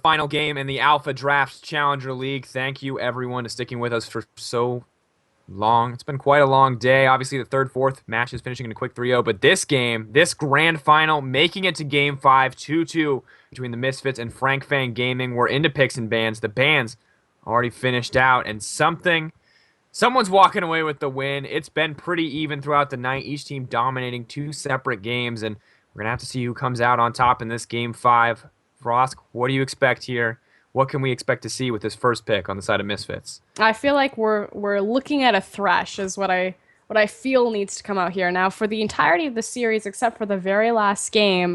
Final game in the AlphaDraft Challenger League. Thank you, everyone, to sticking with us for so long. It's been quite a long day. Obviously, the third, fourth match is finishing in a quick 3-0. But this game, this grand final, making it to Game 5, 2-2 between the Misfits and Fang Gaming. We're into picks and bans. The bans already finished out, and someone's walking away with the win. It's been pretty even throughout the night, each team dominating two separate games, and we're going to have to see who comes out on top in this Game 5. Frosk, what do you expect here? What can we expect to see with this first pick on the side of Misfits? I feel like we're looking at a thresh is what I feel needs to come out here. Now, for the entirety of the series, except for the very last game,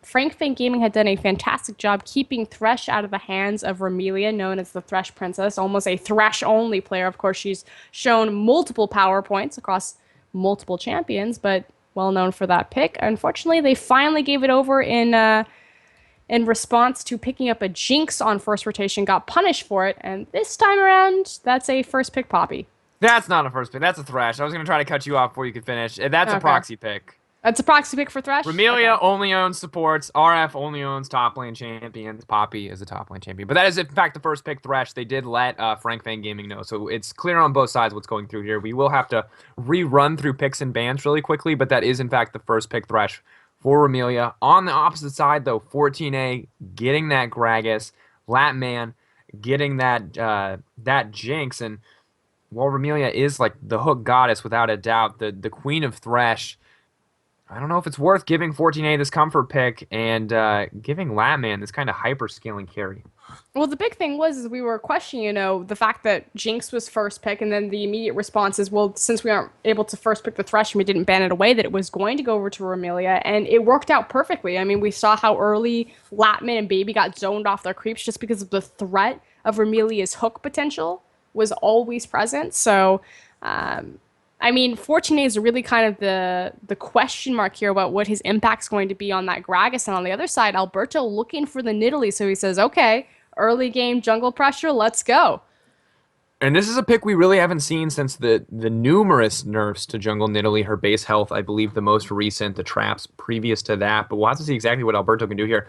Fang Gaming had done a fantastic job keeping Thresh out of the hands of Ramelia, known as the Thresh Princess, almost a Thresh-only player. Of course, she's shown multiple power points across multiple champions, but well known for that pick. Unfortunately, they finally gave it over in response to picking up a Jinx on first rotation, got punished for it, and this time around, that's a first pick Poppy. That's not a first pick. That's a Thresh. I was going to try to cut you off before you could finish. That's a proxy pick. That's a proxy pick for Thresh? Ramelia only owns supports. RF only owns top lane champions. Poppy is a top lane champion. But that is, in fact, the first pick Thresh. They did let Fang Gaming know. So it's clear on both sides what's going through here. We will have to rerun through picks and bans really quickly, but that is, in fact, the first pick Thresh for Ramelia. On the opposite side, though, 14A getting that Gragas, Latman getting that Jinx, and while Ramelia is like the hook goddess without a doubt, the queen of Thresh, I don't know if it's worth giving 14A this comfort pick and giving Latman this kind of hyper scaling carry. Well, the big thing was is we were questioning, the fact that Jinx was first pick, and then the immediate response is, well, since we aren't able to first pick the Thresh and we didn't ban it away, that it was going to go over to Ramelia, and it worked out perfectly. I mean, we saw how early Latman and Baby got zoned off their creeps just because of the threat of Ramelia's hook potential was always present. So, I mean, 14A is really kind of the question mark here about what his impact's going to be on that Gragas. And on the other side, Alberto looking for the Nidalee. So he says, okay, early game jungle pressure, let's go. And this is a pick we really haven't seen since the numerous nerfs to jungle Nidalee, her base health, I believe the most recent, the traps previous to that. But we'll have to see exactly what Alberto can do here.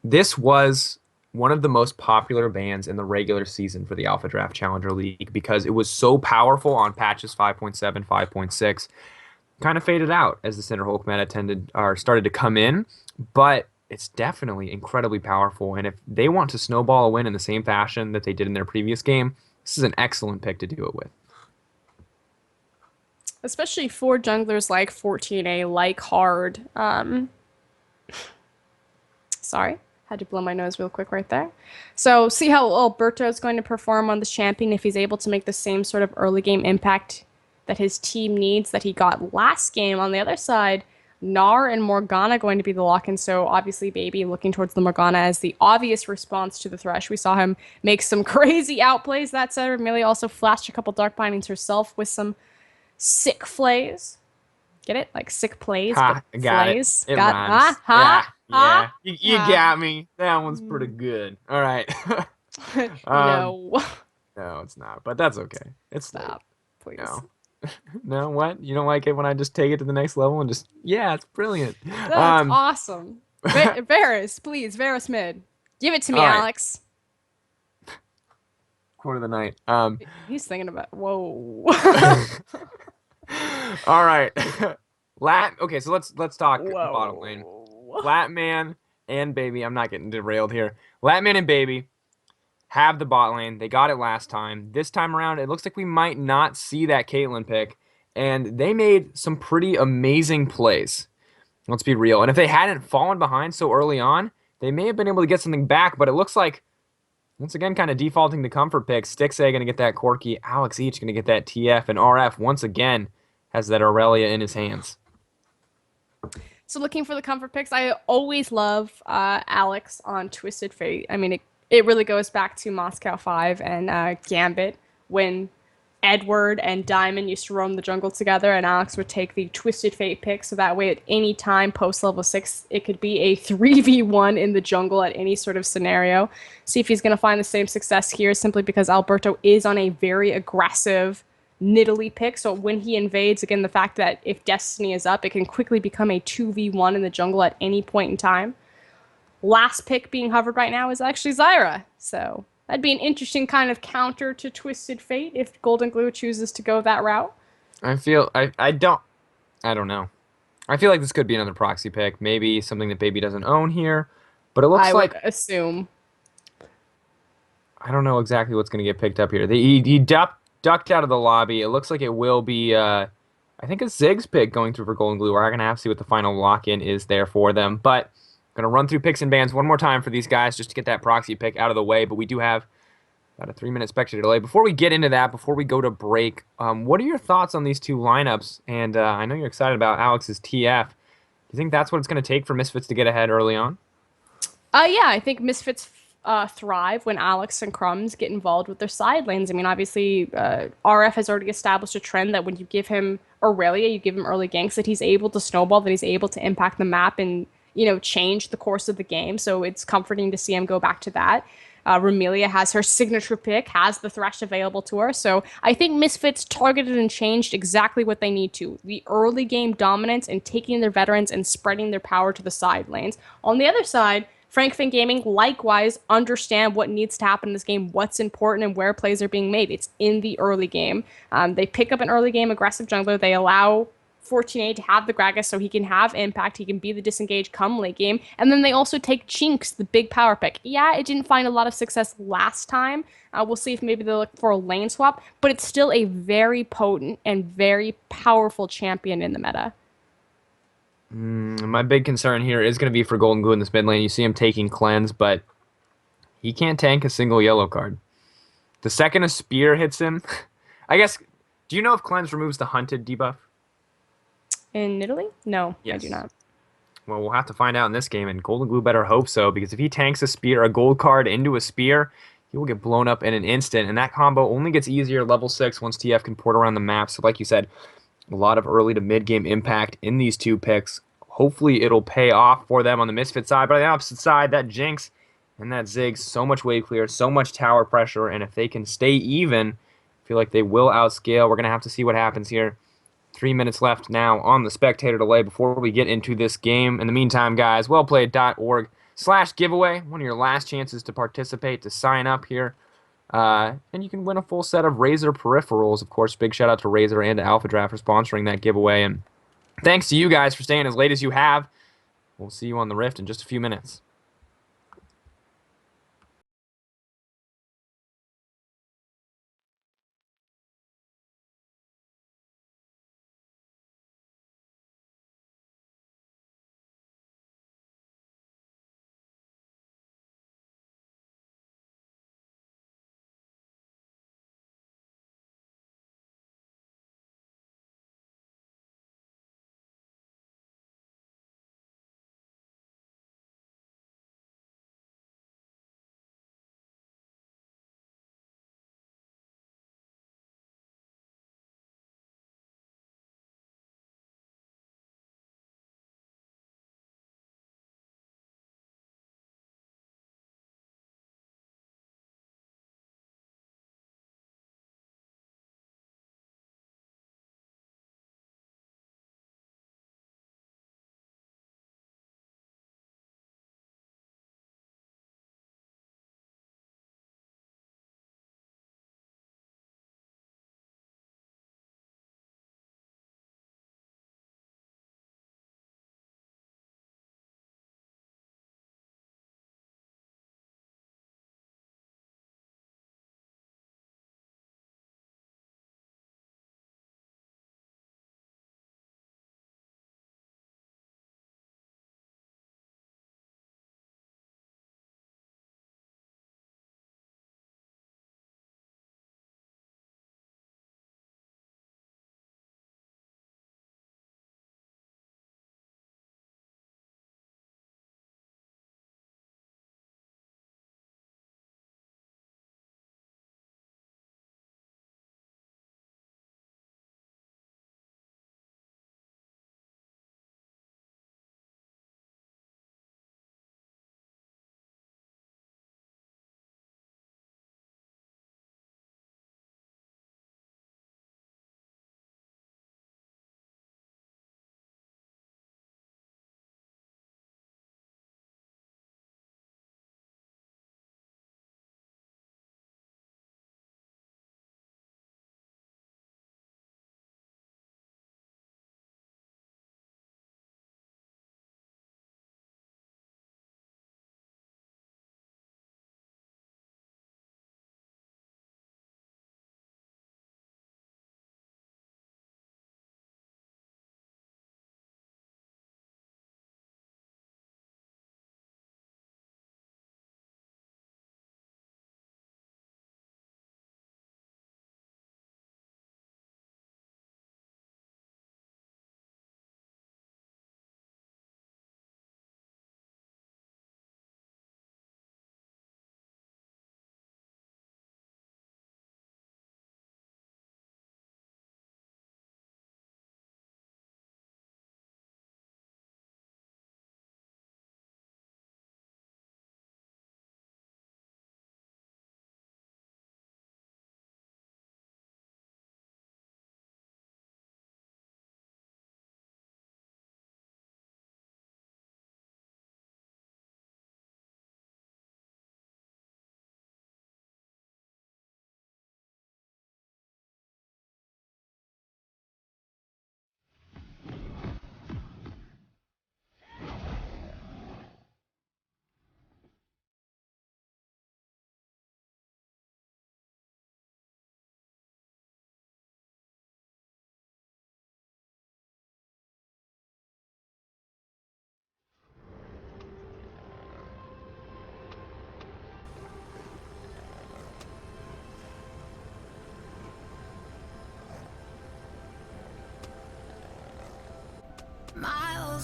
This was one of the most popular bans in the regular season for the AlphaDraft Challenger League because it was so powerful on patches 5.7, 5.6. Kind of faded out as the Cinder Hulk meta started to come in, but it's definitely incredibly powerful. And if they want to snowball a win in the same fashion that they did in their previous game, this is an excellent pick to do it with. Especially for junglers like 14A, like Hard. Sorry. Had to blow my nose real quick right there. So see how Alberto is going to perform on this champion if he's able to make the same sort of early game impact that his team needs that he got last game. On the other side, Gnar and Morgana going to be the lock-in. So obviously Baby looking towards the Morgana as the obvious response to the Thresh. We saw him make some crazy outplays. That said, Ramelia also flashed a couple Dark Bindings herself with some sick flays. Get it? Like sick plays, but got flays. It rhymes. Yeah. You got me. That one's pretty good. All right. No. No, it's not. But that's okay. It's Stop, please. No. No, what? You don't like it when I just take it to the next level and just, yeah, it's brilliant. That's awesome. Varus, please. Varus mid. Give it to me, Alex. Quote of the night. He's thinking about, whoa. All right. Okay, so let's talk bottom lane. Latman and Baby, I'm not getting derailed here. Latman and Baby have the bot lane. They got it last time. This time around, it looks like we might not see that Caitlyn pick, and they made some pretty amazing plays. Let's be real. And if they hadn't fallen behind so early on, they may have been able to get something back, but it looks like, once again, kind of defaulting the comfort pick. Stixay going to get that Corki. Alex Each going to get that TF, and RF, once again, has that Aurelia in his hands. So looking for the comfort picks, I always love Alex on Twisted Fate. I mean, it really goes back to Moscow 5 and Gambit when Edward and Diamond used to roam the jungle together, and Alex would take the Twisted Fate pick, so that way at any time post-level 6, it could be a 3v1 in the jungle at any sort of scenario. See if he's going to find the same success here, simply because Alberto is on a very aggressive Nidalee pick, so when he invades, again, the fact that if Destiny is up, it can quickly become a 2v1 in the jungle at any point in time. last pick being hovered right now is actually Zyra. So that'd be an interesting kind of counter to Twisted Fate if Golden Glue chooses to go that route. I don't know. I feel like this could be another proxy pick, maybe something that Baby doesn't own here, but it looks I like would assume. I don't know exactly what's going to get picked up here. He ducked out of the lobby. It looks like it will be, I think, a Ziggs pick going through for Golden Glue. We're going to have to see what the final lock-in is there for them. But going to run through picks and bans one more time for these guys just to get that proxy pick out of the way. But we do have about a 3-minute spectator delay. Before we get into that, before we go to break, what are your thoughts on these two lineups? And I know you're excited about Alex's TF. Do you think that's what it's going to take for Misfits to get ahead early on? Yeah, I think Misfits thrive when Alex and Crumbzz get involved with their side lanes. I mean, obviously, RF has already established a trend that when you give him Aurelia, you give him early ganks, that he's able to snowball, that he's able to impact the map and, change the course of the game. So it's comforting to see him go back to that. Ramelia has her signature pick, has the Thresh available to her. So I think Misfits targeted and changed exactly what they need to. The early game dominance and taking their veterans and spreading their power to the side lanes. On the other side, Fang Gaming likewise understand what needs to happen in this game, what's important, and where plays are being made. It's in the early game. They pick up an early game aggressive jungler. They allow 14A to have the Gragas so he can have impact. He can be the disengaged come late game. And then they also take Jinx, the big power pick. Yeah, it didn't find a lot of success last time. We'll see if maybe they'll look for a lane swap, but it's still a very potent and very powerful champion in the meta. My big concern here is going to be for Golden Glue in this mid lane. You see him taking cleanse, but he can't tank a single yellow card. The second a spear hits him, I guess. Do you know if cleanse removes the hunted debuff? In Italy? No, I do Yes. not. Well, we'll have to find out in this game, and Golden Glue better hope so, because if he tanks a spear, a gold card into a spear, he will get blown up in an instant, and that combo only gets easier level 6 once TF can port around the map. So like you said, a lot of early to mid-game impact in these two picks. Hopefully it'll pay off for them on the Misfit side, but on the opposite side, that Jinx and that Ziggs, so much wave clear, so much tower pressure, and if they can stay even, I feel like they will outscale. We're going to have to see what happens here. 3 minutes left now on the spectator delay before we get into this game. In the meantime, guys, wellplayed.org/giveaway. One of your last chances to participate, to sign up here. And you can win a full set of Razer peripherals. Of course, big shout out to Razer and to AlphaDraft for sponsoring that giveaway. And thanks to you guys for staying as late as you have. We'll see you on the Rift in just a few minutes.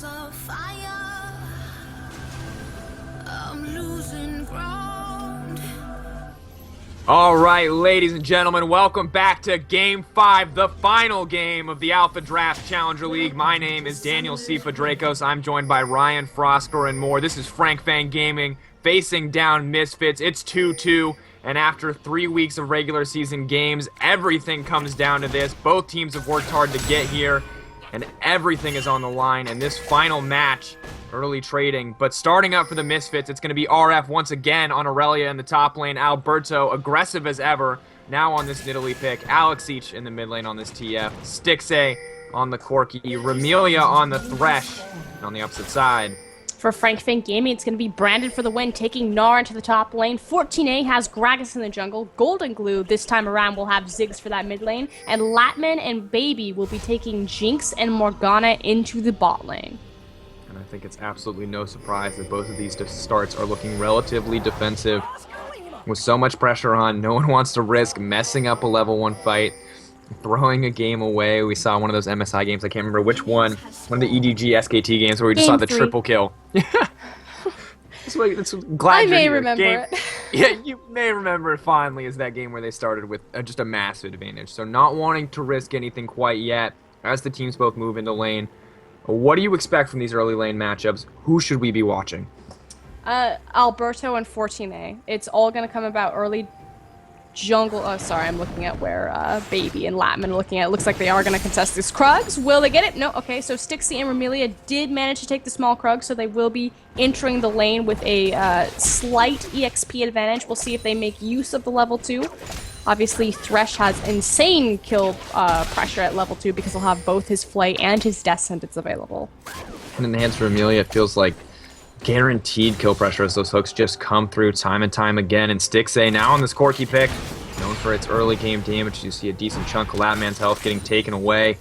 walls of fire. I'm losing ground. All right, ladies and gentlemen, welcome back to Game 5, the final game of the AlphaDraft Challenger League. My name is Daniel Sifa Dracos. I'm joined by Ryan Frosker and more. This is Frank Fang Gaming facing down Misfits. It's 2-2, and after 3 weeks of regular season games, everything comes down to this. Both teams have worked hard to get here, and everything is on the line in this final match. Early trading, but starting up for the Misfits, it's going to be RF once again on Aurelia in the top lane. Alberto, aggressive as ever, now on this Nidalee pick. Alex Each in the mid lane on this TF. Stixay on the Corki. Remelia on the Thresh. And on the opposite side, for Frank Fang Gaming, it's going to be Brandon for the win, taking Gnar into the top lane. 14A has Gragas in the jungle. Golden Glue this time around will have Ziggs for that mid lane. And Latman and Baby will be taking Jinx and Morgana into the bot lane. And I think it's absolutely no surprise that both of these starts are looking relatively defensive. With so much pressure on, no one wants to risk messing up a level 1 fight, throwing a game away. We saw one of those MSI games, I can't remember which one of the EDG SKT games where we just saw the triple kill. I may remember it. Yeah, you may remember it fondly as that game where they started with just a massive advantage. So not wanting to risk anything quite yet as the teams both move into lane. What do you expect from these early lane matchups? Who should we be watching? Alberto and 14A. It's all going to come about early jungle. Oh, sorry, I'm looking at where Baby and Latman are looking at. It looks like they are going to contest this. Crumbzz, will they get it? No. Okay, so Stixay and Remelia did manage to take the small Crumbzz, so they will be entering the lane with a slight EXP advantage. We'll see if they make use of the level 2. Obviously, Thresh has insane kill pressure at level 2 because he'll have both his Flay and his Death Sentence available. And in the hands for Amelia, it feels like guaranteed kill pressure as those hooks just come through time and time again. And Stixay now on this Corki pick, known for its early game damage. You see a decent chunk of Latman's health getting taken away.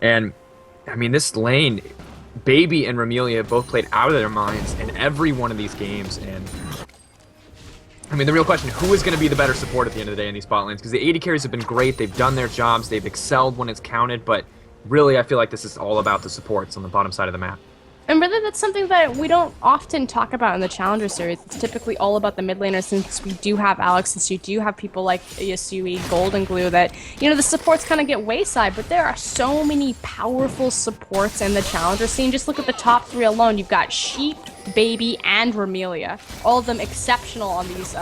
And, I mean, this lane, Baby and Remelia both played out of their minds in every one of these games. And I mean, the real question, who is going to be the better support at the end of the day in these bot lanes? Because the AD carries have been great. They've done their jobs. They've excelled when it's counted. But really, I feel like this is all about the supports on the bottom side of the map. And really, that's something that we don't often talk about in the Challenger Series. It's typically all about the mid laners, since we do have Alex, since you do have people like Yasui, Golden Glue, that, you know, the supports kind of get wayside. But there are so many powerful supports in the Challenger scene. Just look at the top 3 alone. You've got Sheep, Baby, and Remelia. All of them exceptional on these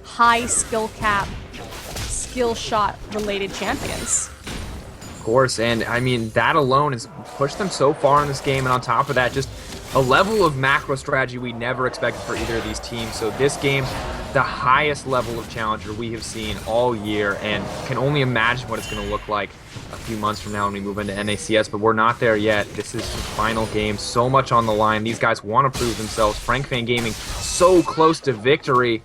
high skill cap, skill shot related champions. Of course, and I mean, that alone has pushed them so far in this game, and on top of that, just a level of macro strategy we never expected for either of these teams. So this game, the highest level of challenger we have seen all year, and can only imagine what it's going to look like a few months from now when we move into NACS, but we're not there yet. This is the final game, so much on the line. These guys want to prove themselves. Frank Fang Gaming so close to victory.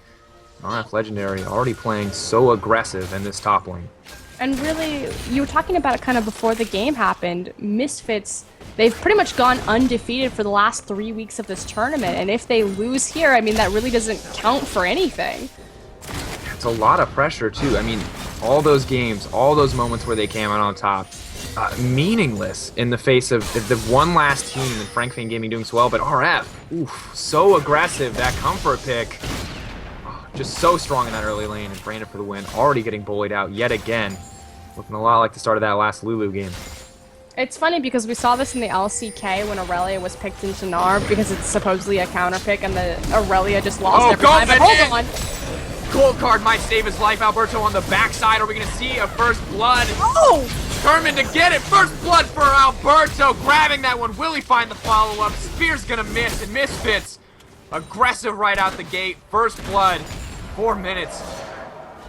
RF Legendary already playing so aggressive in this top lane. And really, you were talking about it kind of before the game happened. Misfits, they've pretty much gone undefeated for the last 3 weeks of this tournament. And if they lose here, I mean, that really doesn't count for anything. It's a lot of pressure, too. I mean, all those games, all those moments where they came out on top, meaningless in the face of the one last team and Frank Fang Gaming doing so well. But RF, oof, so aggressive. That comfort pick. Just so strong in that early lane, and Brandon for the win, already getting bullied out yet again. Looking a lot like the start of that last Lulu game. It's funny because we saw this in the LCK when Aurelia was picked into Gnar because it's supposedly a counter pick, and the Aurelia just lost every time. But hold on! Gold card might save his life. Alberto on the backside. Are we going to see a first blood? Oh! Determined to get it. First blood for Alberto. Grabbing that one. Will he find the follow-up? Spear's going to miss, and Misfits aggressive right out the gate. First blood. 4 minutes,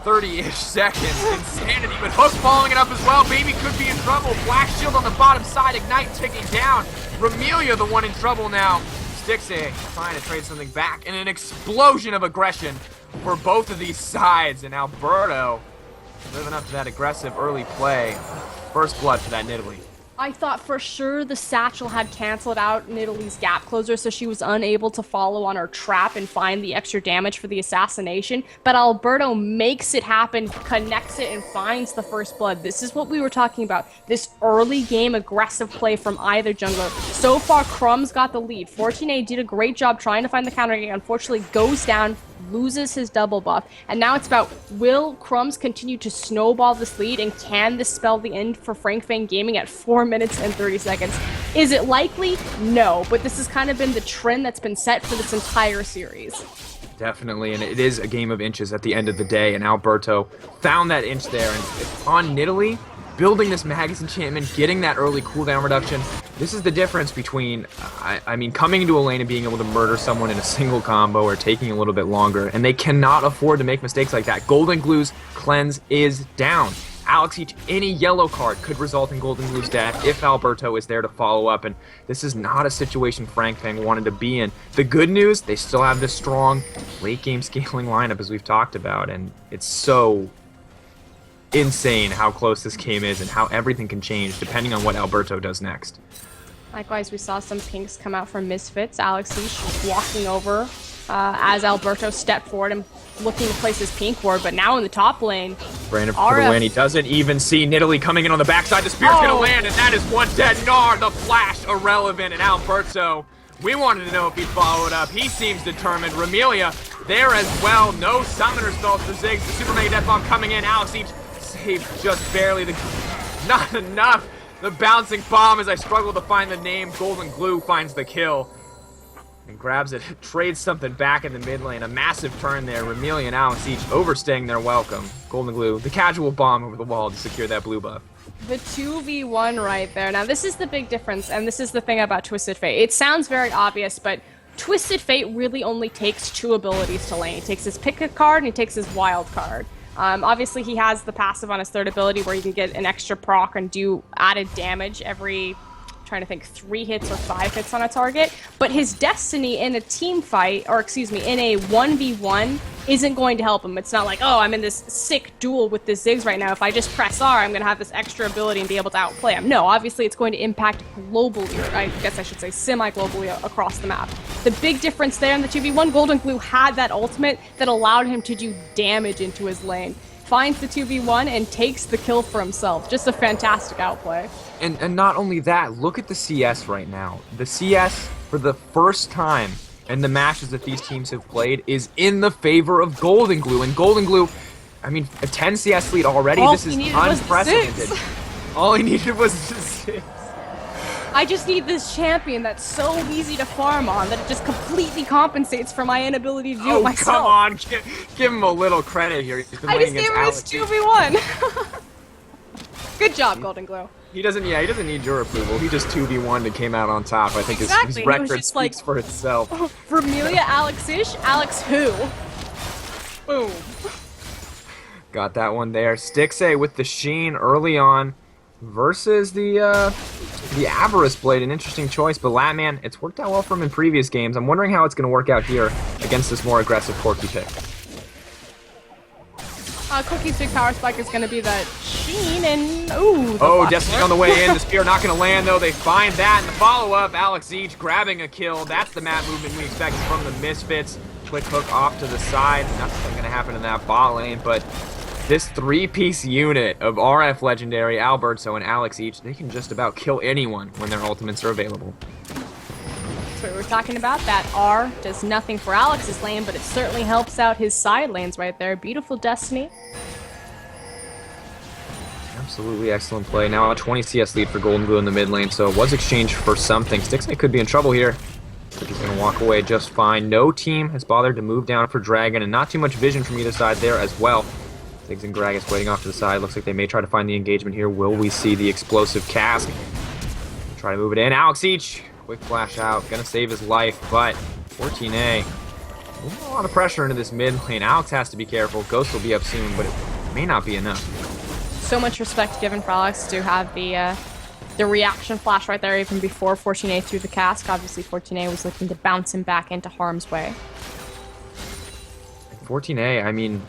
30-ish seconds. Insanity, but Hook following it up as well. Baby could be in trouble. Black Shield on the bottom side. Ignite ticking down. Remelia the one in trouble now. Stixay trying to trade something back. And an explosion of aggression for both of these sides. And Alberto living up to that aggressive early play. First blood for that Nidalee. I thought for sure the satchel had canceled out Nidalee's gap closer, so she was unable to follow on her trap and find the extra damage for the assassination. But Alberto makes it happen, connects it, and finds the first blood. This is what we were talking about. This early game aggressive play from either jungler. So far, Crumbzz got the lead. 14A did a great job trying to find the counter. Unfortunately, goes down, loses his double buff, and now it's about, will Crumbzz continue to snowball this lead, and can this spell the end for Fang Gaming at 4 minutes and 30 seconds? Is it likely? No, but this has kind of been the trend that's been set for this entire series. Definitely, and it is a game of inches at the end of the day, and Alberto found that inch there, and on Nidalee, building this Magus enchantment, getting that early cooldown reduction. This is the difference between, I mean, coming into a lane and being able to murder someone in a single combo or taking a little bit longer, and they cannot afford to make mistakes like that. Golden Glue's cleanse is down. Alex, any yellow card could result in Golden Glue's death if Alberto is there to follow up, and this is not a situation Fang wanted to be in. The good news, they still have this strong late game scaling lineup as we've talked about, and it's so insane how close this game is and how everything can change depending on what Alberto does next. Likewise, we saw some pinks come out from Misfits. Alex walking over as Alberto stepped forward and looking to place his pink ward, but now in the top lane, Brandon for the win. He doesn't even see Nidalee coming in on the backside. The spear's gonna land, and that is one dead Gnar. The flash irrelevant, and Alberto, we wanted to know if he'd follow it up. He seems determined. Ramelia there as well. No summoner spells for Ziggs. The Super Mega Death Bomb coming in. Alex saved just barely. Not enough. The bouncing bomb as I struggle to find the name. Golden Glue finds the kill and grabs it. Trades something back in the mid lane. A massive turn there. Ramelia and Alex overstaying their welcome. Golden Glue, the casual bomb over the wall to secure that blue buff. The 2v1 right there. Now this is the big difference, and this is the thing about Twisted Fate. It sounds very obvious, but Twisted Fate really only takes 2 abilities to lane. He takes his pick a card and he takes his wild card. Obviously, he has the passive on his 3rd ability where you can get an extra proc and do added damage every, trying to think, 3 hits or 5 hits on a target. But his destiny in a team fight, or excuse me, in a 1v1, isn't going to help him. It's not like, oh, I'm in this sick duel with this Ziggs right now. If I just press R, I'm going to have this extra ability and be able to outplay him. No, obviously it's going to impact globally, or I guess I should say semi-globally across the map. The big difference there in the 2v1, Golden Glue had that ultimate that allowed him to do damage into his lane. Finds the 2v1 and takes the kill for himself. Just a fantastic outplay. And not only that, look at the CS right now. The CS, for the first time in the matches that these teams have played, is in the favor of Golden Glue. And Golden Glue, I mean, a 10 CS lead already. This is unprecedented. All he needed was the 6. I just need this champion that's so easy to farm on that it just completely compensates for my inability to do it myself. Come on, give him a little credit here. He's been I just playing gave him his 2v1. Good job, Golden Glue. He doesn't need your approval. He just 2v1 and came out on top. I think his record speaks for itself. Ramelia, Alex-ish, Alex who? Boom. Got that one there. Stixay with the Sheen early on versus the Avarice Blade. An interesting choice, but Latman, it's worked out well for him in previous games. I'm wondering how it's going to work out here against this more aggressive Corki pick. Cookie's big power spike is going to be that Sheen and ooh. Destiny on the way in. The spear not going to land though. They find that in the follow-up. Alex grabbing a kill. That's the map movement we expected from the Misfits. Quick hook off to the side. Nothing going to happen in that bot lane, but this 3-piece unit of RF Legendary, Alberto, and Alex they can just about kill anyone when their ultimates are available. That's what we were talking about. That R does nothing for Alex's lane, but it certainly helps out his side lanes right there. Beautiful Destiny. Absolutely excellent play. Now a 20 CS lead for Golden Glue in the mid lane, so it was exchanged for something. Stixay could be in trouble here, but he's going to walk away just fine. No team has bothered to move down for Dragon, and not too much vision from either side there as well. Ziggs and Gragas waiting off to the side. Looks like they may try to find the engagement here. Will we see the explosive cask? Try to move it in. Alex quick flash out. Gonna save his life, but 14A. A lot of pressure into this mid lane. Alex has to be careful. Ghost will be up soon, but it may not be enough. So much respect given for Alex to have the reaction flash right there even before 14A threw the cask. Obviously 14A was looking to bounce him back into harm's way. 14A, I mean,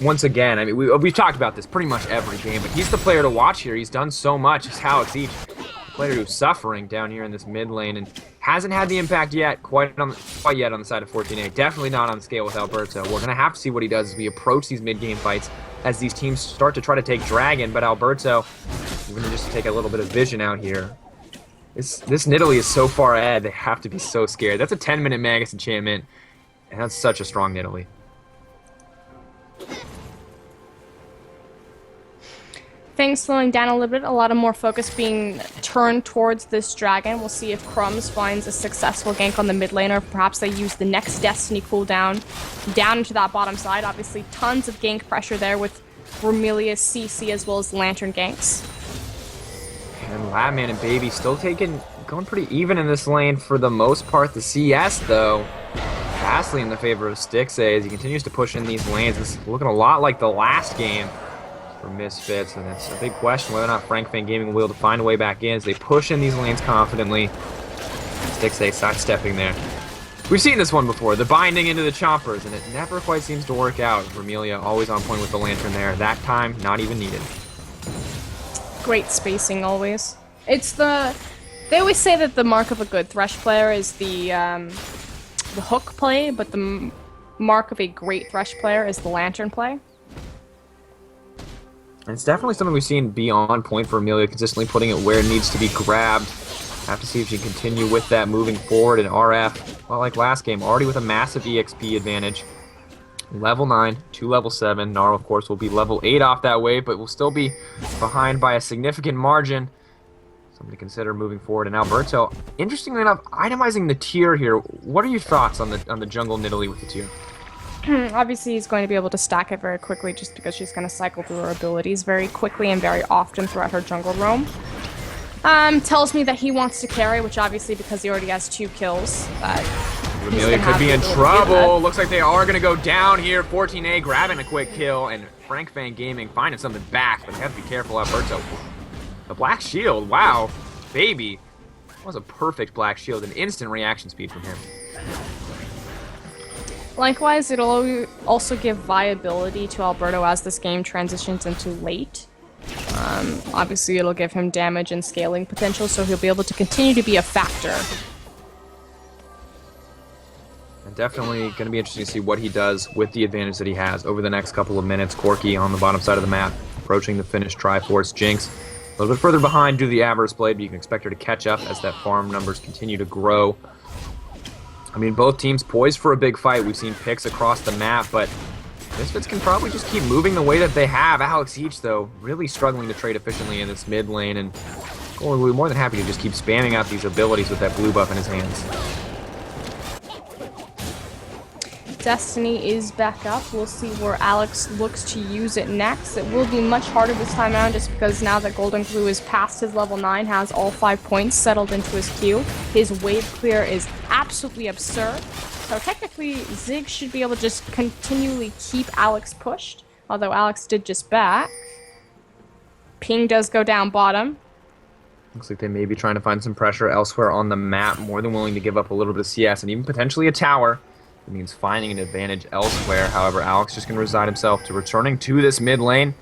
once again, I mean, we've talked about this pretty much every game, but he's the player to watch here. He's done so much. It's Alex Each, the player who's suffering down here in this mid lane and hasn't had the impact yet, quite yet on the side of 14A. Definitely not on scale with Alberto. We're going to have to see what he does as we approach these mid-game fights, as these teams start to try to take Dragon, but Alberto, we're going to just take a little bit of vision out here. This Nidalee is so far ahead, they have to be so scared. That's a 10-minute Magus enchantment, and that's such a strong Nidalee. Things slowing down a little bit, a lot of more focus being turned towards this Dragon. We'll see if Crumbzz finds a successful gank on the mid lane, or perhaps they use the next Destiny cooldown down into that bottom side. Obviously, tons of gank pressure there with Remelia's CC as well as Lantern ganks. And Latman and Baby still going pretty even in this lane for the most part. The CS, though, vastly in the favor of Stixxay as he continues to push in these lanes. It's looking a lot like the last game for Misfits, and it's a big question whether or not Fang Gaming will be able to find a way back in as they push in these lanes confidently. Stixxay sidestepping there. We've seen this one before, the binding into the chompers, and it never quite seems to work out. Remelia always on point with the Lantern there. That time, not even needed. Great spacing always. They always say that the mark of a good Thresh player is the hook play, but the mark of a great Thresh player is the Lantern play. And it's definitely something we've seen be on point for Amelia, consistently putting it where it needs to be grabbed. Have to see if she can continue with that moving forward. And RF, well, like last game, already with a massive EXP advantage. Level 9 to level 7. Gnarl, of course, will be level 8 off that way, but will still be behind by a significant margin. Something to consider moving forward. And Alberto, interestingly enough, itemizing the tier here. What are your thoughts on the jungle Nidalee with the tier? Obviously, he's going to be able to stack it very quickly just because she's going to cycle through her abilities very quickly and very often throughout her jungle roam. Tells me that he wants to carry, which obviously, because he already has 2 kills, Remelia could be in trouble. Looks like they are going to go down here. 14A grabbing a quick kill, and Fang Gaming finding something back, but they have to be careful. Alberto, the black shield, wow, Baby. That was a perfect black shield, an instant reaction speed from him. Likewise, it'll also give viability to Alberto as this game transitions into late. Obviously, it'll give him damage and scaling potential, so he'll be able to continue to be a factor. And definitely going to be interesting to see what he does with the advantage that he has over the next couple of minutes. Corki on the bottom side of the map, approaching the finished Triforce. Jinx a little bit further behind due to the Avarice Blade, but you can expect her to catch up as that farm numbers continue to grow. I mean, both teams poised for a big fight. We've seen picks across the map, but Misfits can probably just keep moving the way that they have. Alex Each, though, really struggling to trade efficiently in this mid lane, and we'll be more than happy to just keep spamming out these abilities with that blue buff in his hands. Destiny is back up. We'll see where Alex looks to use it next. It will be much harder this time around just because now that Golden Glue is past his level 9, has all 5 points settled into his queue. His wave clear is absolutely absurd. So technically, Zig should be able to just continually keep Alex pushed, although Alex did just back. Ping does go down bottom. Looks like they may be trying to find some pressure elsewhere on the map, more than willing to give up a little bit of CS and even potentially a tower. It means finding an advantage elsewhere. However, Alex just going to resign himself to returning to this mid lane.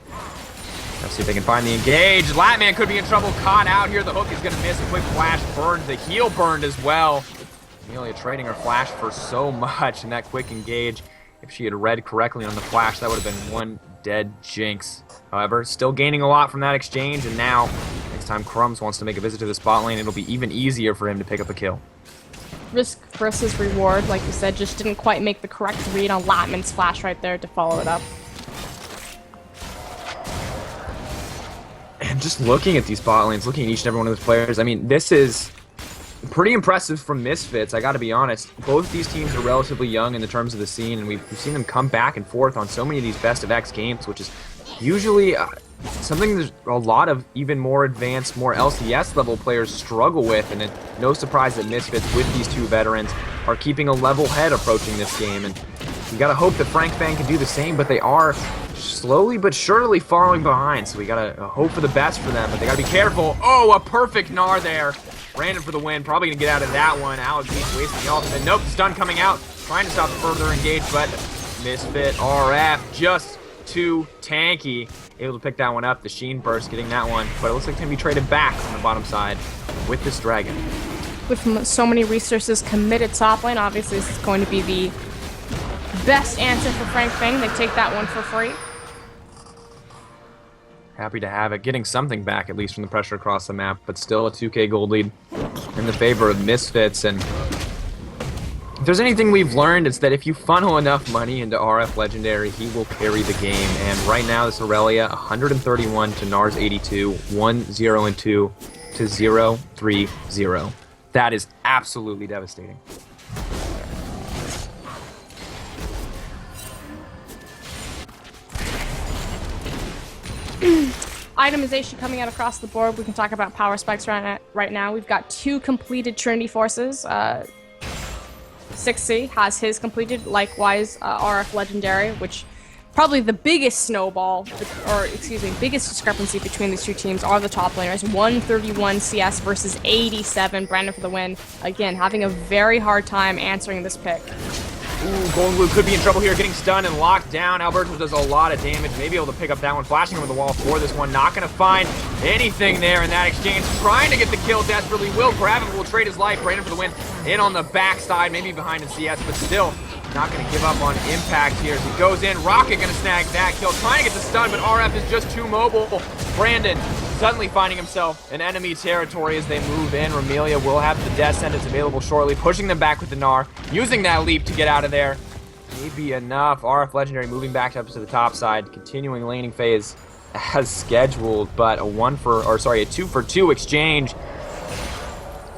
Let's see if they can find the engage. Latman could be in trouble, caught out here. The hook is going to miss. A quick flash burned. The heal burned as well. Amelia trading her flash for so much in that quick engage. If she had read correctly on the flash, that would have been one dead Jinx. However, still gaining a lot from that exchange, and now, next time Crumbzz wants to make a visit to the spot lane, it'll be even easier for him to pick up a kill. Risk versus reward, like you said, just didn't quite make the correct read on Latman's flash right there to follow it up. And just looking at these bot lanes, looking at each and every one of those players, I mean, this is pretty impressive from Misfits, I gotta be honest. Both these teams are relatively young in the terms of the scene, and we've seen them come back and forth on so many of these best of X games, which is usually something there's a lot of even more advanced, more LCS level players struggle with, and no surprise that Misfits with these 2 veterans are keeping a level head approaching this game, and you gotta hope that Fang can do the same, but they are slowly but surely falling behind, so we gotta hope for the best for them, but they gotta be careful. Oh, a perfect Gnar there. Brandon for the win, probably gonna get out of that one. Alex Each wasting the ultimate. Nope, stun coming out, trying to stop the further engage, but Misfit RF just too tanky. Able to pick that one up. The Sheen Burst getting that one. But it looks like it's going to be traded back on the bottom side with this Dragon. With so many resources committed top lane, obviously this is going to be the best answer for Fang. They take that one for free. Happy to have it. Getting something back, at least from the pressure across the map, but still a 2k gold lead in the favor of Misfits. And if there's anything we've learned, it's that if you funnel enough money into RF Legendary, he will carry the game. And right now, this Aurelia, 131 to Nars 82, 1-0 and 2 to 0-3-0. That is absolutely devastating. Itemization coming out across the board. We can talk about power spikes right now. We've got 2 completed Trinity Forces. 6C has his completed. Likewise, RF Legendary, which probably the biggest snowball, or excuse me, biggest discrepancy between these two teams are the top laners. 131 CS versus 87. Brandon for the win. Again, having a very hard time answering this pick. Ooh, Golden Glue could be in trouble here, getting stunned and locked down. Alberto does a lot of damage, maybe able to pick up that one, flashing over the wall for this one. Not going to find anything there in that exchange. Trying to get the kill desperately. Will grab him, will trade his life. Brandon for the win. In on the backside, maybe behind in CS, but still not going to give up on impact here as he goes in. Rocket going to snag that kill. Trying to get the stun, but RF is just too mobile. Brandon suddenly finding himself in enemy territory as they move in. Ramelia will have the death sentence available shortly, pushing them back with the Gnar, using that leap to get out of there. Maybe enough. RF Legendary moving back up to the top side, continuing laning phase as scheduled, but a 2-for-2 exchange.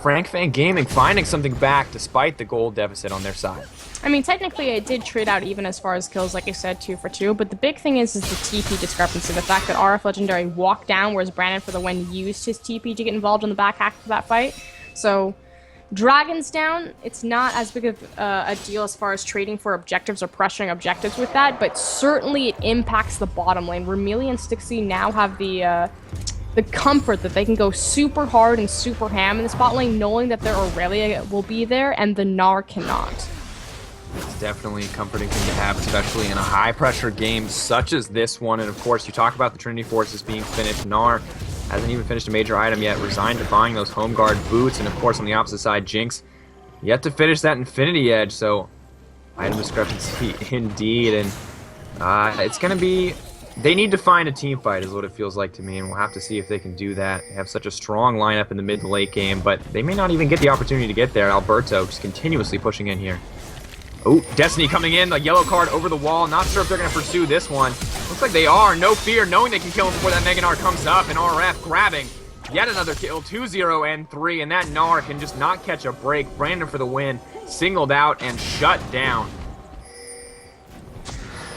Fang Gaming finding something back despite the gold deficit on their side. I mean, technically it did trade out even as far as kills, like I said, 2 for 2, but the big thing is the TP discrepancy. The fact that RF Legendary walked down, whereas Brandon for the win used his TP to get involved in the back half of that fight. So, Dragons down, it's not as big of a deal as far as trading for objectives or pressuring objectives with that, but certainly it impacts the bottom lane. Ramelia and Stixie now have the comfort that they can go super hard and super ham in the spot lane, knowing that their Aurelia will be there and the Gnar cannot. It's definitely a comforting thing to have, especially in a high-pressure game such as this one. And of course, you talk about the Trinity Forces being finished. Gnar hasn't even finished a major item yet, resigned to buying those home guard boots. And of course, on the opposite side, Jinx yet to finish that Infinity Edge. So, item discrepancy indeed. And it's going to be... They need to find a team fight is what it feels like to me, and we'll have to see if they can do that. They have such a strong lineup in the mid to late game, but they may not even get the opportunity to get there. Alberto just continuously pushing in here. Oh, Destiny coming in, the yellow card over the wall. Not sure if they're going to pursue this one. Looks like they are. No fear, knowing they can kill him before that Mega Gnar comes up, and RF grabbing yet another kill, 2-0 and 3, and that Gnar can just not catch a break. Brandon for the win, singled out and shut down.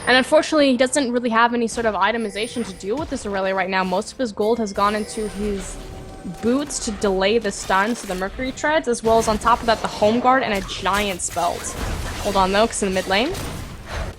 And unfortunately, he doesn't really have any sort of itemization to deal with this Aurelia right now. Most of his gold has gone into his boots to delay the stun, so the Mercury Treads, as well as on top of that, the Home Guard and a Giant Spelt. Hold on though, because in the mid lane.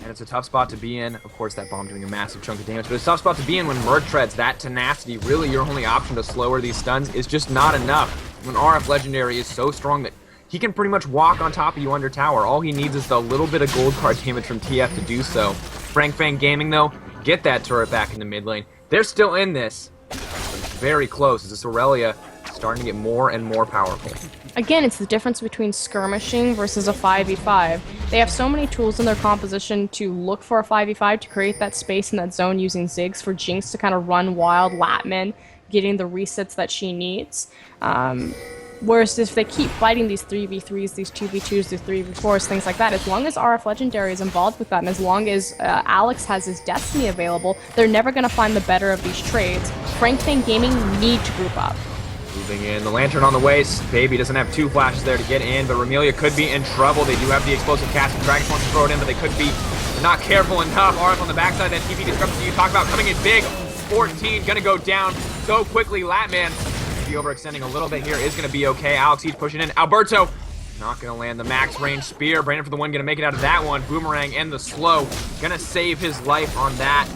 And it's a tough spot to be in. Of course, that bomb doing a massive chunk of damage, but it's a tough spot to be in when Merc Treads, that tenacity, really your only option to slower these stuns is just not enough. When RF Legendary is so strong that he can pretty much walk on top of you under tower. All he needs is the little bit of gold card damage from TF to do so. Fang Gaming, though, get that turret back in the mid lane. They're still in this, but it's very close as this Aurelia is starting to get more and more powerful. Again, it's the difference between skirmishing versus a 5v5. They have so many tools in their composition to look for a 5v5 to create that space in that zone using Ziggs for Jinx to kind of run wild, Latman, getting the resets that she needs. Whereas if they keep fighting these 3v3s, these 2v2s, these 3v4s, things like that, as long as RF Legendary is involved with that, and as long as Alex has his Destiny available, they're never going to find the better of these trades. Fang Gaming need to group up. Moving in, the Lantern on the way. Baby doesn't have 2 flashes there to get in, but Ramelia could be in trouble. They do have the explosive cast, and Dragon wants to throw it in, but they could be not careful enough. RF on the backside, that TP discrepancy you talk about coming in big. 14 gonna go down so quickly. Latman be overextending a little bit here, is going to be okay. Alex, he's pushing in. Alberto not going to land the max range spear. Brandon for the win, going to make it out of that one. Boomerang and the slow, going to save his life on that.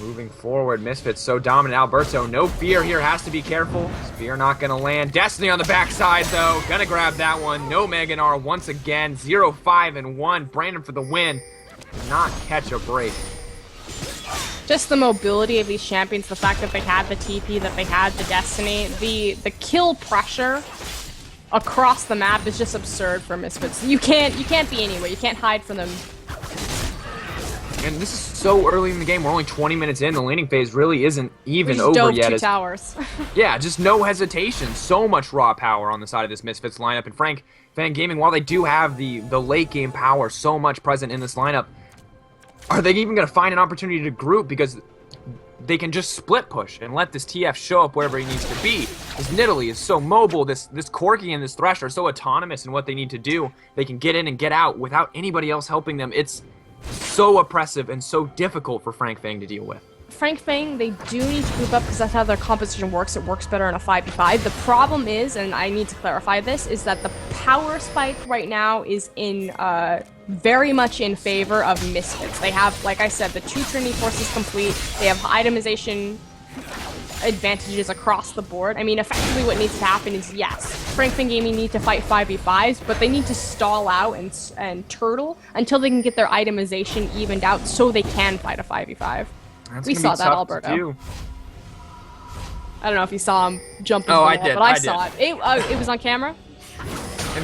Moving forward, Misfits so dominant. Alberto, no fear here, has to be careful. Spear not going to land. Destiny on the backside, though. Going to grab that one. No Mega Gnar once again. 0-5 and 1. Brandon for the win. Not catch a break. Just the mobility of these champions, the fact that they had the TP, that they had the Destiny, the kill pressure across the map is just absurd for Misfits. You can't be anywhere. You can't hide from them. And this is so early in the game. We're only 20 minutes in. The laning phase really isn't even over dove yet. Two towers. Yeah, just no hesitation. So much raw power on the side of this Misfits lineup. And Fang Gaming, while they do have the late game power so much present in this lineup, are they even going to find an opportunity to group? Because they can just split push and let this TF show up wherever he needs to be. This Nidalee is so mobile. This Corki and this Thresh are so autonomous in what they need to do. They can get in and get out without anybody else helping them. It's so oppressive and so difficult for Frank Fang to deal with. Frank Fang, they do need to group up because that's how their composition works. It works better in a 5v5. The problem is, and I need to clarify this, is that the power spike right now is in very much in favor of Misfits. They have, like I said, the 2 Trinity forces complete. They have itemization advantages across the board. I mean, effectively what needs to happen is, yes, Frank Fang Gaming need to fight 5v5s, but they need to stall out and turtle until they can get their itemization evened out so they can fight a 5v5. We saw that, Alberto. I don't know if you saw him jumping. Oh, I did. But I saw it. It was on camera.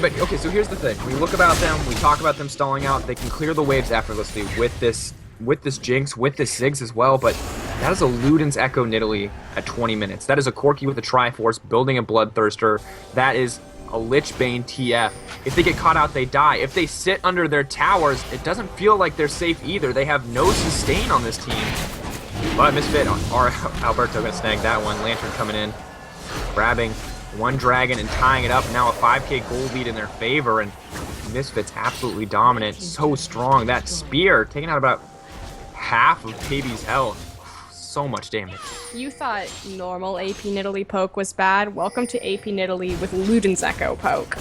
But okay, so here's the thing: we look about them, we talk about them stalling out. They can clear the waves effortlessly with this Jinx, with this Ziggs as well. But that is a Luden's Echo Nidalee at 20 minutes. That is a Corki with a Triforce building a Bloodthirster. That is a Lich Bane TF. If they get caught out, they die. If they sit under their towers, it doesn't feel like they're safe either. They have no sustain on this team. But Misfit, Alberto gonna snag that one. Lantern coming in, grabbing one dragon and tying it up. Now a 5k gold lead in their favor, and Misfits absolutely dominant. So strong. That spear taking out about half of KB's health. So much damage. You thought normal AP Nidalee poke was bad. Welcome to AP Nidalee with Luden's Echo poke.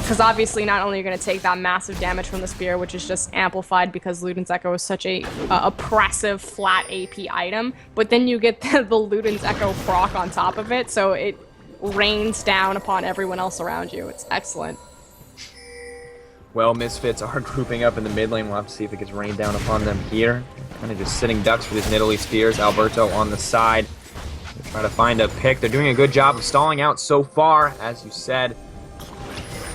Because obviously not only are you going to take that massive damage from the spear, which is just amplified because Luden's Echo is such a oppressive flat AP item, but then you get the Luden's Echo proc on top of it, so it rains down upon everyone else around you. It's excellent. Well, Misfits are grouping up in the mid lane. We'll have to see if it gets rained down upon them here. Kind of just sitting ducks for these Nidalee spears. Alberto on the side. They're trying to find a pick. They're doing a good job of stalling out so far, as you said.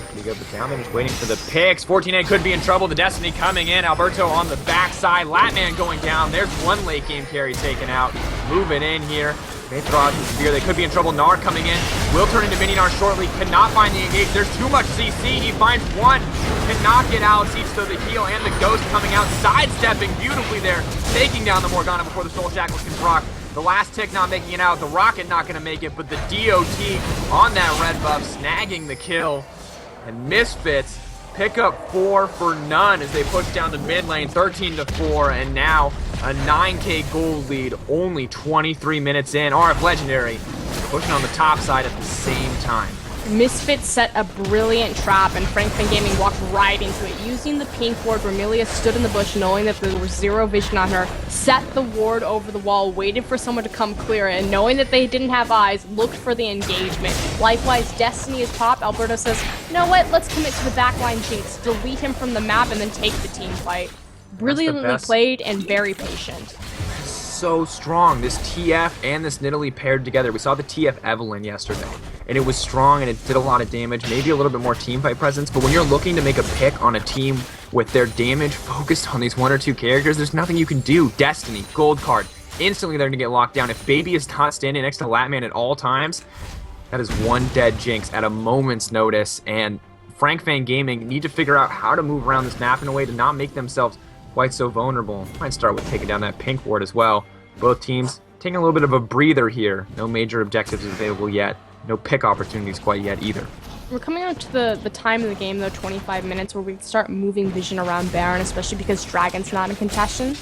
Pretty good, but down there just waiting for the picks. 14A could be in trouble. The Destiny coming in. Alberto on the backside. Latman going down. There's one late game carry taken out. Moving in here. They throw out the spear. They could be in trouble. Gnar coming in. Will turn into mini Gnar shortly. Cannot find the engage. There's too much CC. He finds one. Cannot get Alex each, so the heal and the ghost coming out. Sidestepping beautifully there. Taking down the Morgana before the Soul Shackles can proc. The last tick not making it out. The Rocket not going to make it, but the DOT on that red buff snagging the kill. And Misfits pick up 4 for none as they push down the mid lane, 13-4, and now a 9k gold lead, only 23 minutes in. RF Legendary pushing on the top side at the same time. Misfits set a brilliant trap, and Frank Fang Gaming walked right into it. Using the pink ward, Vermilia stood in the bush knowing that there was zero vision on her, set the ward over the wall, waited for someone to come clear it, and knowing that they didn't have eyes, looked for the engagement. Likewise, Destiny is popped. Alberto says, you know what, let's commit to the backline Jinx, delete him from the map, and then take the team fight. Brilliantly played and very patient. So strong. This TF and this Nidalee paired together. We saw the TF Evelyn yesterday, and it was strong and it did a lot of damage, maybe a little bit more team fight presence, but when you're looking to make a pick on a team with their damage focused on these 1 or 2 characters, there's nothing you can do. Destiny, gold card, instantly they're going to get locked down. If Baby is not standing next to Latman at all times, that is one dead Jinx at a moment's notice, and Frank Fang Gaming need to figure out how to move around this map in a way to not make themselves quite so vulnerable. Might start with taking down that pink ward as well. Both teams taking a little bit of a breather here. No major objectives available yet. No pick opportunities quite yet either. We're coming out to the time of the game, though, 25 minutes, where we can start moving vision around Baron, especially because Dragon's not in contention.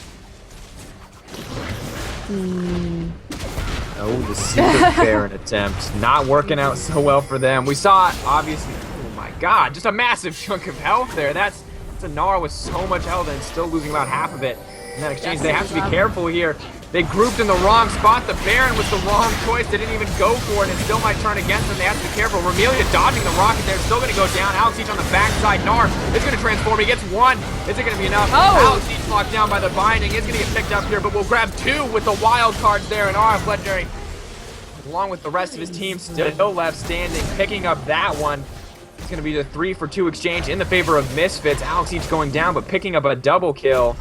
Oh, the secret Baron attempt. Not working out so well for them. We saw, obviously, oh my god, just a massive chunk of health there. That's a Gnar with so much health and still losing about half of it. in that exchange. Yes, They have to be good job. careful here. They grouped in the wrong spot. The Baron was the wrong choice. They didn't even go for it. It still might turn against them. They have to be careful. Remelia dodging the rocket there. Still going to go down. AlphaDraft on the backside. Gnar is going to transform. He gets one. Is it going to be enough? Oh! AlphaDraft locked down by the binding. Is going to get picked up here, but we'll grab two with the wild cards there. And RF Legendary, along with the rest of his team, still left standing. Picking up that one. It's going to be the 3-for-2 exchange in the favor of Misfits. AlphaDraft going down, but picking up a double kill.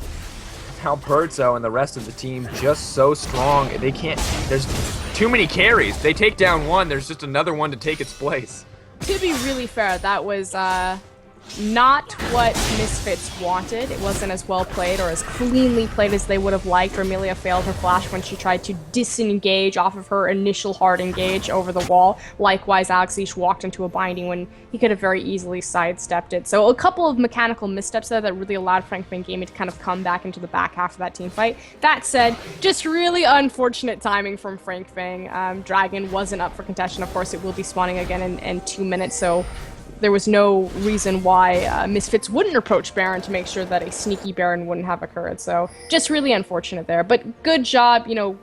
Alberto and the rest of the team just so strong. They can't, there's too many carries. They take down one, there's just another one to take its place. To be really fair, that was not what Misfits wanted. It wasn't as well played or as cleanly played as they would have liked. Remelia failed her flash when she tried to disengage off of her initial hard engage over the wall. Likewise, AlphaDraft walked into a binding when he could have very easily sidestepped it. So a couple of mechanical missteps there that really allowed Fang Gaming to kind of come back into the back half of that team fight. That said, just really unfortunate timing from Fang. Dragon wasn't up for contention. Of course, it will be spawning again in 2 minutes, so there was no reason why Misfits wouldn't approach Baron to make sure that a sneaky Baron wouldn't have occurred. So just really unfortunate there. But good job, you know,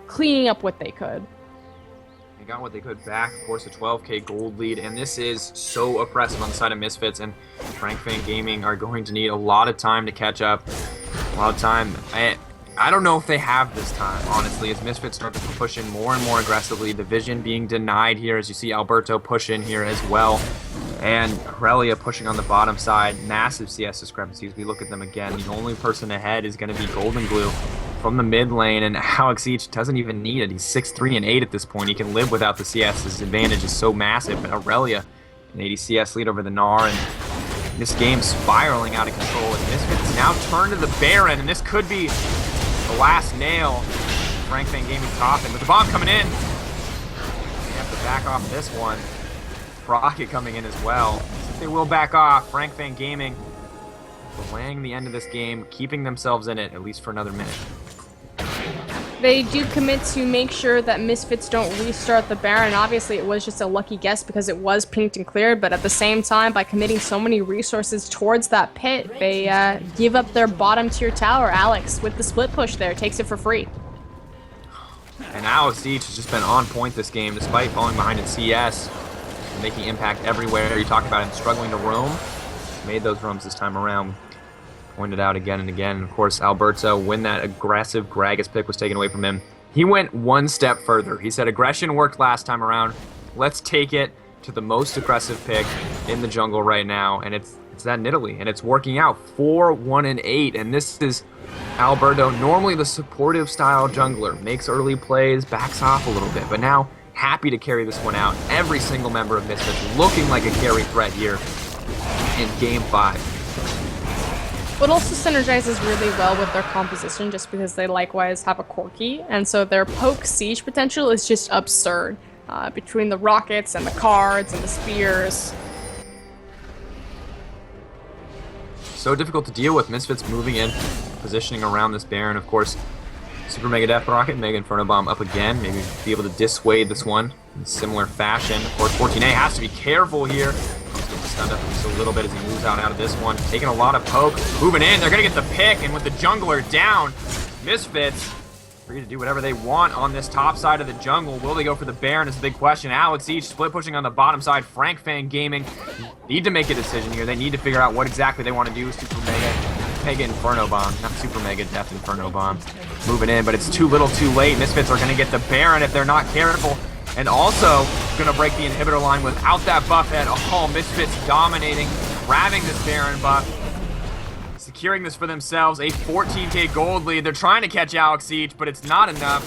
cleaning up what they could. They got what they could back, of course, a 12k gold lead, and this is so oppressive on the side of Misfits, and Fang Gaming are going to need a lot of time to catch up. A lot of time. I don't know if they have this time, honestly, as Misfits start to push in more and more aggressively. The vision being denied here, as you see Alberto push in here as well. And Aurelia pushing on the bottom side. Massive CS discrepancies. We look at them again. The only person ahead is going to be Golden Glue from the mid lane, and AlphaDraft doesn't even need it. He's 6'3" and 8 at this point. He can live without the CS. His advantage is so massive. But Aurelia, an 80 CS lead over the Gnar, and this game's spiraling out of control. And Misfits now turn to the Baron, and this could be the last nail. Fang Gaming coffin, with the bomb coming in. They have to back off this one. Rocket coming in as well. They will back off. Fang Gaming delaying the end of this game, keeping themselves in it at least for another minute. They do commit to make sure that Misfits don't restart the Baron. Obviously, it was just a lucky guess because it was pinked and cleared, but at the same time, by committing so many resources towards that pit, they give up their bottom tier tower. Alex, with the split push there, takes it for free. And AlphaDraft has just been on point this game, despite falling behind in CS, making impact everywhere. You talk about him struggling to roam. Made those roams this time around. Pointed out again and again. And of course, Alberto, when that aggressive Gragas pick was taken away from him, he went one step further. He said, aggression worked last time around. Let's take it to the most aggressive pick in the jungle right now. And it's that Nidalee. And it's working out. 4, 1, and 8. And this is Alberto, normally the supportive style jungler. Makes early plays, backs off a little bit. But now, happy to carry this one out. Every single member of Misfits looking like a carry threat here in Game 5. What also synergizes really well with their composition, just because they likewise have a Corki, and so their poke siege potential is just absurd. Between the rockets and the cards and the spears. So difficult to deal with. Misfits moving in, positioning around this Baron. Of course, Super Mega Death Rocket, Mega Inferno Bomb up again. Maybe be able to dissuade this one in similar fashion. Of course, 14A has to be careful here. Stunned up just a little bit as he moves out of this one. Taking a lot of poke. Moving in. They're going to get the pick. And with the jungler down, Misfits free to do whatever they want on this top side of the jungle. Will they go for the Baron is the big question. AlphaDraft split pushing on the bottom side. Fang Gaming need to make a decision here. They need to figure out what exactly they want to do. Super Mega Inferno Bomb. Not Super Mega Death Inferno Bomb. Moving in, but it's too little too late. Misfits are going to get the Baron if they're not careful. And also going to break the inhibitor line without that buff at all. Misfits dominating, grabbing this Baron buff, securing this for themselves. A 14k gold lead. They're trying to catch AlphaDraft, but it's not enough.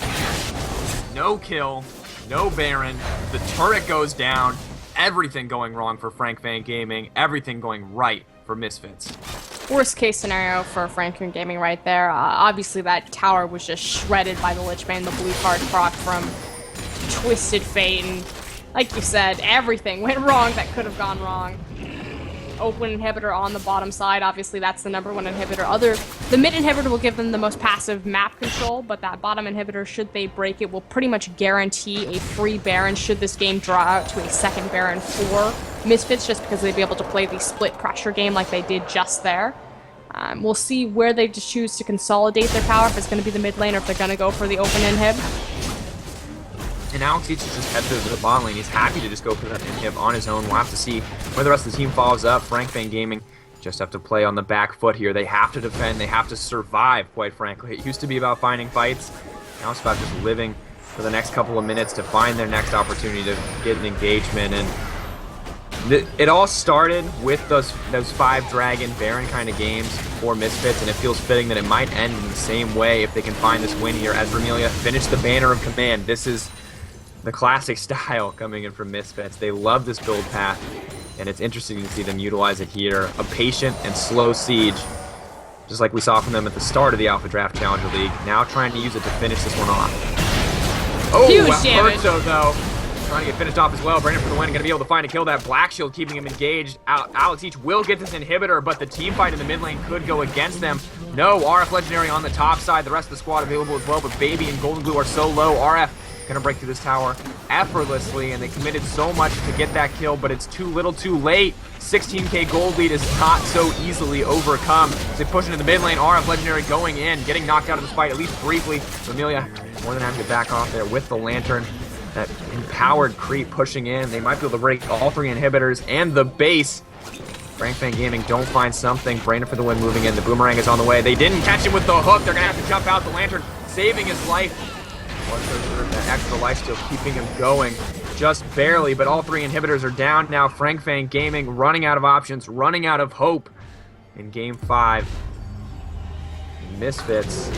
No kill, no Baron. The turret goes down. Everything going wrong for Fang Gaming. Everything going right for Misfits. Worst case scenario for Fang Gaming right there. Obviously, that tower was just shredded by the Lich Bane, the blue card proc from Twisted Fate, and like you said, everything went wrong that could have gone wrong. Open inhibitor on the bottom side, obviously that's the #1 inhibitor. The mid inhibitor will give them the most passive map control, but that bottom inhibitor, should they break it, will pretty much guarantee a free Baron should this game draw out to a second Baron for Misfits, just because they'd be able to play the split pressure game like they did just there. We'll see where they just choose to consolidate their power, if it's going to be the mid lane or if they're going to go for the open inhib. And Alex Each just head to the bot lane. He's happy to just go for that inhib on his own. We'll have to see where the rest of the team follows up. Fang Gaming just have to play on the back foot here. They have to defend. They have to survive, quite frankly. It used to be about finding fights. Now it's about just living for the next couple of minutes to find their next opportunity to get an engagement. And it all started with those 5 Dragon Baron kind of games for Misfits, and it feels fitting that it might end in the same way if they can find this win here as Remelia finish the Banner of Command. This is the classic style coming in from Misfits. They love this build path, and it's interesting to see them utilize it here. A patient and slow siege, just like we saw from them at the start of the AlphaDraft Challenger League. Now trying to use it to finish this one off. Oh, Huge damage. Alberto, though, trying to get finished off as well. Brandon for the win, going to be able to find a kill. That Black Shield keeping him engaged. Alex Each will get this inhibitor, but the team fight in the mid lane could go against them. No, RF Legendary on the top side. The rest of the squad available as well, but Baby and Golden Glue are so low. RF gonna break through this tower effortlessly, and they committed so much to get that kill, but it's too little too late. 16k gold lead is not so easily overcome. As they push into the mid lane, RF Legendary going in, getting knocked out of this fight, at least briefly. Amelia more than happy to back off there with the Lantern. That empowered creep pushing in. They might be able to break all 3 inhibitors and the base. Fang Gaming don't find something. Brandon for the win moving in. The Boomerang is on the way. They didn't catch him with the hook. They're gonna have to jump out. The Lantern saving his life. That extra life steal keeping him going just barely, but all 3 inhibitors are down now. Fang Gaming running out of options, running out of hope in Game 5. Misfits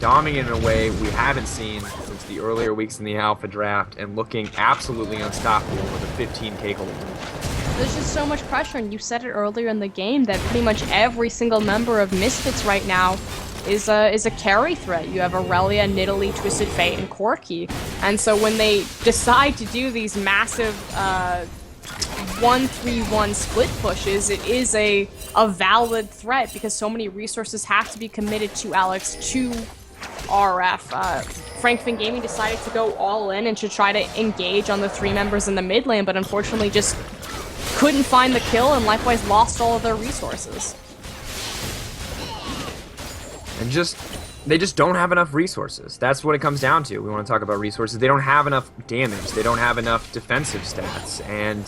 dominating in a way we haven't seen since the earlier weeks in the Alpha Draft, and looking absolutely unstoppable with a 15k gold. There's just so much pressure, and you said it earlier in the game that pretty much every single member of Misfits right now is a carry threat. You have Aurelia, Nidalee, Twisted Fate, and Corki. And so when they decide to do these massive 1-3-1 split pushes, it is a valid threat because so many resources have to be committed to Alex, to RF. Fang Gaming decided to go all in and to try to engage on the 3 members in the mid lane, but unfortunately just couldn't find the kill and likewise lost all of their resources. And they just don't have enough resources. That's what it comes down to. We want to talk about resources. They don't have enough damage. They don't have enough defensive stats. And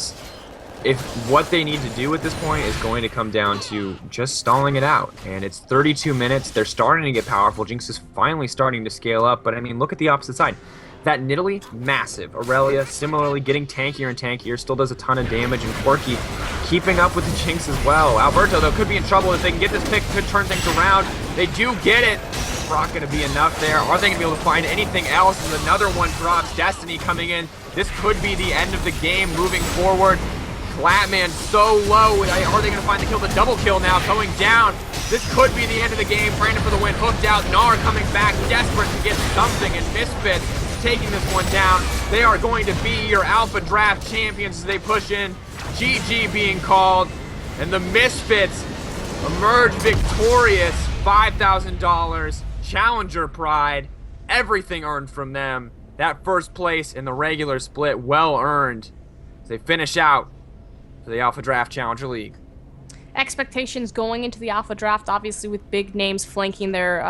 if what they need to do at this point is going to come down to just stalling it out. And it's 32 minutes. They're starting to get powerful. Jinx is finally starting to scale up. But I mean, look at the opposite side. That Nidalee, massive. Aurelia, similarly getting tankier and tankier, still does a ton of damage, and Corki keeping up with the Jinx as well. Alberto, though, could be in trouble if they can get this pick, could turn things around. They do get it. Not going to be enough there. Are they going to be able to find anything else? And another one drops. Destiny coming in. This could be the end of the game moving forward. Flatman so low. Are they going to find the kill? The double kill now going down. This could be the end of the game. Brandon for the win. Hooked out. Gnar coming back, desperate to get something. And Misfits taking this one down. They are going to be your Alpha Draft champions as they push in. GG being called. And the Misfits emerge victorious. $5,000. Challenger pride. Everything earned from them. That first place in the regular split, well earned. As they finish out for the Alpha Draft Challenger League. Expectations going into the Alpha Draft, obviously with big names flanking their